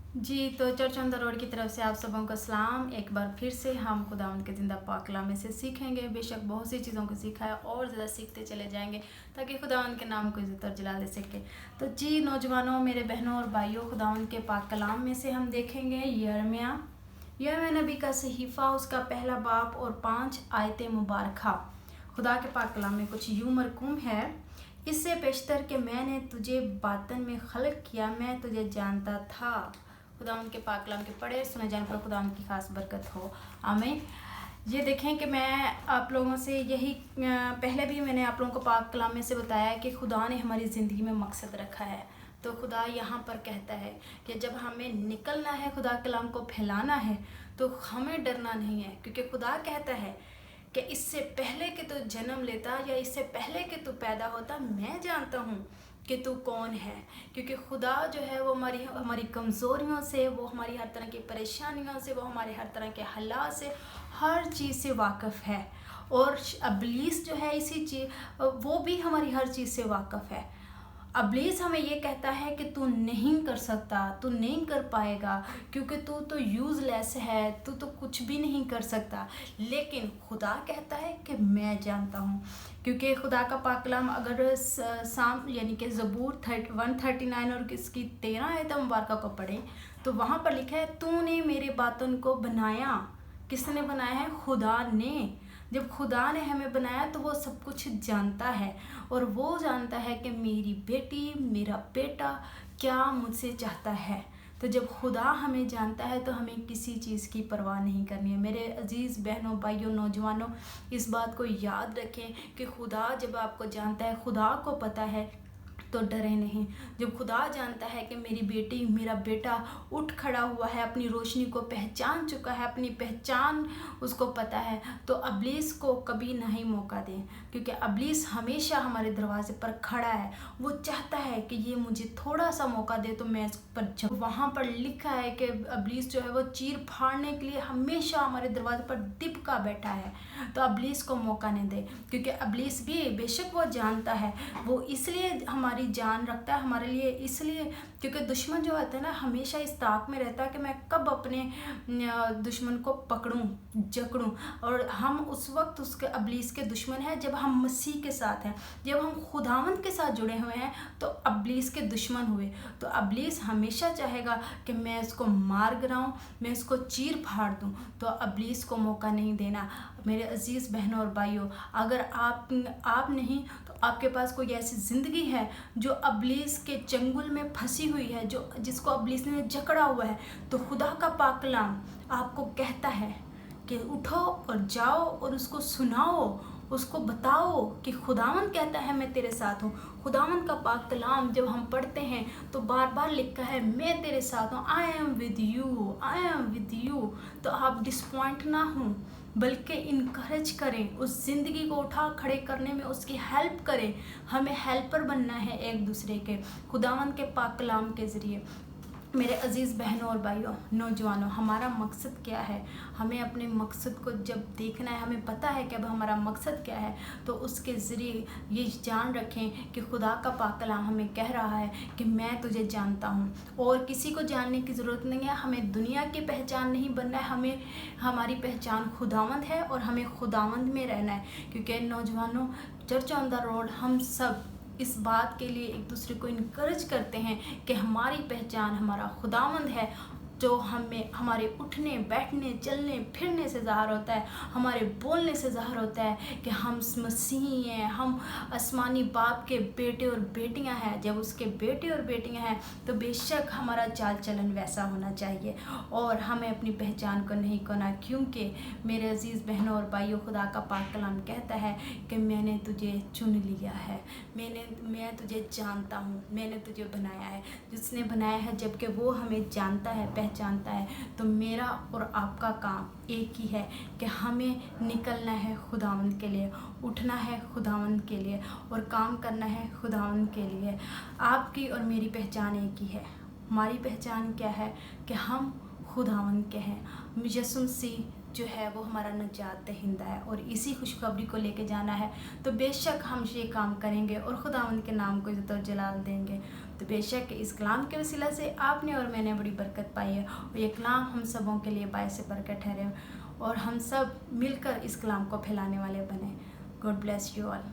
जी, तो church on the road की तरफ से आप सबों को सलाम। एक बार फिर से हम खुदावंद के ज़िंदा पाक कलाम में से सीखेंगे। बेशक बहुत सी चीज़ों को सीखा है और ज़्यादा सीखते चले जाएंगे ताकि खुदावंद के नाम को इज़्ज़त और जलाल दे सके। तो जी नौजवानों, मेरे बहनों और भाइयों, खुदावंद के पाक कलाम में से हम देखेंगे यिर्मयाह नबी का सहीफ़ा, उसका पहला बाब और 5 आयतें मुबारका। खुदा के पाक कलाम में कुछ यूँ मरकूम है, इससे पेशतर कि मैंने तुझे बातन में खलक किया, मैं तुझे जानता था। खुदा उनके पाक कलाम के पढ़े सुने जाने पर खुदा उनकी खास बरकत हो, आमीन। ये देखें कि मैं आप लोगों से यही पहले भी मैंने आप लोगों को पाक कलाम में से बताया कि खुदा ने हमारी ज़िंदगी में मकसद रखा है। तो खुदा यहाँ पर कहता है कि जब हमें निकलना है, खुदा कलाम को फैलाना है, तो हमें डरना नहीं है, क्योंकि खुदा कहता है कि इससे पहले कि तू जन्म लेता या इससे पहले कि तू पैदा होता, मैं जानता हूँ कि तू कौन है। क्योंकि खुदा जो है वो हमारी हमारी कमज़ोरियों से, वो हमारी हर तरह की परेशानियों से, वो हमारे हर तरह के हालात से, हर चीज़ से वाकिफ़ है। और इब्लीस जो है इसी चीज़, वो भी हमारी हर चीज़ से वाकिफ़ है। इब्लीस हमें ये कहता है कि तू नहीं कर सकता, तू नहीं कर पाएगा, क्योंकि तू तो यूज़लेस है, तू तो कुछ भी नहीं कर सकता। लेकिन खुदा कहता है कि मैं जानता हूँ। क्योंकि खुदा का पाक कलाम अगर साम यानी कि ज़बूर 139 और इसकी 13 आयत मुबारका को पढ़ें, तो वहाँ पर लिखा है, तूने मेरे बातों को बनाया। किसने बनाया है? खुदा ने। जब खुदा ने हमें बनाया तो वो सब कुछ जानता है, और वो जानता है कि मेरी बेटी, मेरा बेटा क्या मुझसे चाहता है। तो जब खुदा हमें जानता है तो हमें किसी चीज़ की परवाह नहीं करनी है। मेरे अजीज़ बहनों, भाइयों, नौजवानों, इस बात को याद रखें कि खुदा जब आपको जानता है, खुदा को पता है, तो डरे नहीं। जब खुदा जानता है कि मेरी बेटी, मेरा बेटा उठ खड़ा हुआ है, अपनी रोशनी को पहचान चुका है, अपनी पहचान उसको पता है, तो इब्लीस को कभी नहीं मौका दें। क्योंकि इब्लीस हमेशा हमारे दरवाजे पर खड़ा है। वो चाहता है कि ये मुझे थोड़ा सा मौका दे तो मैं इस पर जब वहाँ पर लिखा है कि इब्लीस जो है वो चीर फाड़ने के लिए हमेशा हमारे दरवाजे पर दिपका बैठा है। तो इब्लीस को मौका नहीं दे, क्योंकि इब्लीस भी बेशक वो जानता है, वो इसलिए हमारी जान रखता है हमारे लिए, इसलिए क्योंकि दुश्मन जो होता है ना, हमेशा इस ताक में रहता है कि मैं कब अपने दुश्मन को पकड़ूं, जकड़ूं। और हम उस वक्त उसके इब्लीस के दुश्मन हैं जब हम मसीह के साथ हैं, जब हम खुदावंद के साथ जुड़े हुए हैं तो इब्लीस के दुश्मन हुए। तो इब्लीस हमेशा चाहेगा कि मैं इसको मार गिराऊं, मैं इसको चीर फाड़ दूं। तो इब्लीस को मौका नहीं देना। मेरे अजीज़ बहनों और भाइयों, अगर आप नहीं तो आपके पास कोई ऐसी ज़िंदगी है जो इब्लीस के चंगुल में फंसी हुई है, जो जिसको इब्लीस ने जकड़ा हुआ है, तो खुदा का पाक कलाम आपको कहता है कि उठो और जाओ और उसको सुनाओ, उसको बताओ कि खुदावन कहता है मैं तेरे साथ हूँ। खुदावन का पाक कलाम जब हम पढ़ते हैं तो बार बार लिखा है मैं तेरे साथ हूँ, I am with you, I am with you. तो आप डिसपॉइंट ना हों, बल्कि इनकरेज करें, उस ज़िंदगी को उठा खड़े करने में उसकी हेल्प करें। हमें हेल्पर बनना है एक दूसरे के, खुदावन के पाक कलाम के ज़रिए। मेरे अजीज़ बहनों और भाइयों, नौजवानों, हमारा मकसद क्या है? हमें अपने मकसद को जब देखना है, हमें पता है कि अब हमारा मकसद क्या है, तो उसके ज़रिए ये जान रखें कि खुदा का पाक कलाम हमें कह रहा है कि मैं तुझे जानता हूँ। और किसी को जानने की ज़रूरत नहीं है, हमें दुनिया की पहचान नहीं बनना है, हमें हमारी पहचान खुदावंद है और हमें खुदावंद में रहना है। क्योंकि नौजवानों, चर्च ऑन द रोड हम सब इस बात के लिए एक दूसरे को इनकरेज करते हैं कि हमारी पहचान हमारा खुदावंद है, जो हमें हमारे उठने, बैठने, चलने फिरने से ज़ाहिर होता है, हमारे बोलने से ज़ाहिर होता है कि हम मसीही हैं, हम आसमानी बाप के बेटे और बेटियां हैं। जब उसके बेटे और बेटियां हैं तो बेशक हमारा चाल चलन वैसा होना चाहिए, और हमें अपनी पहचान को नहीं खोना। क्योंकि मेरे अजीज़ बहनों और भाइयों, खुदा का पाक कलाम कहता है कि मैंने तुझे चुन लिया है, मैं तुझे जानता हूँ, मैंने तुझे बनाया है। जिसने बनाया है, जबकि वो हमें जानता है, पहचानता है, तो मेरा और आपका काम एक ही है कि हमें निकलना है खुदावंद के लिए, उठना है खुदावंद के लिए, और काम करना है खुदावंद के लिए। आपकी और मेरी पहचान एक ही है। हमारी पहचान क्या है? कि हम खुदावंद के हैं। यीशु मसीह जो है वो हमारा नजात दहिंदा है, और इसी खुशखबरी को लेके जाना है। तो बेशक हम ये काम करेंगे और खुदावंद के नाम को इज़्ज़त और जलाल देंगे। तो बेशक इस कलाम के वसीला से आपने और मैंने बड़ी बरकत पाई है और ये कलाम हम सबों के लिए बायस बरकत ठहरे और हम सब मिलकर इस कलाम को फैलाने वाले बने। God bless you all.